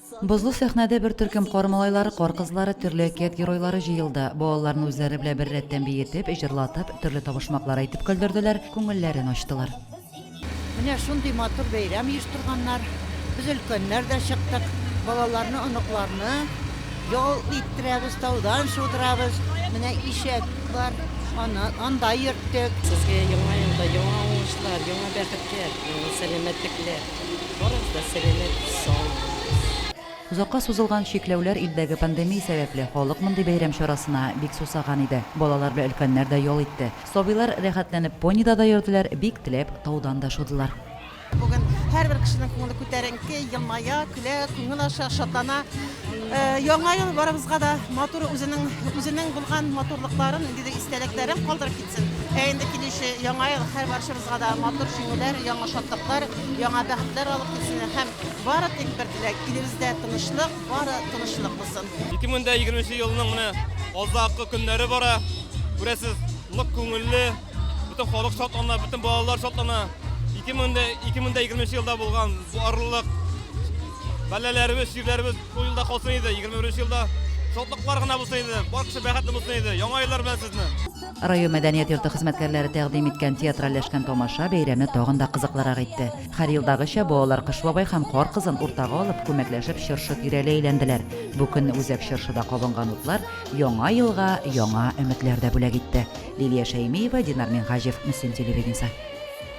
Бозлы сәхнәдә бер төркем кар малайлары, кар кызлары, төрле әкият геройлары җыелды. Балаларны үзләре белән бер рәттән биетеп, җырлатып, төрле табышмаклар әйтеп көлдерделәр, күңелләрен ачтылар. Менә шундый матур бәйрәм оештырганнар. Біз өлкәннәр дә чыктык. Балаларны, оныкларны ял иттерәбез, таудан шудырабыз. Менә ишәк бар, анда йөрттек. Сезгә яңа елда яңа уңышлар, яңа бәхетләр, яңа сәламәтлекләр. Барыгыз да сәламәт, сау. Узакка сузылган чикләүләр илдәге пандемия сәбәпле халык мондый бәйрәм чарасына бик сусаган иде. Балалар белән өлкәннәр дә ял итте. Сабыйлар рәхәтләнеп понida да йөрделәр, бик теләп таудан да шудылар. Бүген һәрбер кешенең күңеле күтәренке, елмая, көлә, күңел аша шатлана. Яңа ел барыбызга да матур үзенең булган матурлыкларын, инде истәлекләрен калдырып китсен. Инде килүче яңа ел һәр барышыбызга да матур җиңүләр, яңа шатлыклар, яңа бәхетләр алып китсен. Һәм бары тик бер теләк, илебездә тынычлык, бары тынычлык булсын. 2020 елның менә азакы көннәре бара. Күрәсез, лык күңелле, бөтен халык шатлана, бөтен балалар шатлана. 2020 елда булган бу арылык бәләләребез, җирләребез бу елда калсын иде. 21 елда шатлыклар гына булсын иде. Бар кеше бәхетле булсын иде. Яңа еллар белән сезне. Район мәдәният йорты хезмәткәрләре тәкъдим иткән театральләшкән тамаша бәйрәмне тагын да кызыклырак итте. Һәр елдагыча балалар Кыш бабай һәм Кар кызын уртага алып, күмәкләшеп чыршы тирәле әйләнделәр. Бу көнне үзәк чыршыда кабынган утлар яңа елга яңа өметләр дә бүләк итте. Лилия Шәймиева, Динар Минхаҗев, Мөслим телевидениесе.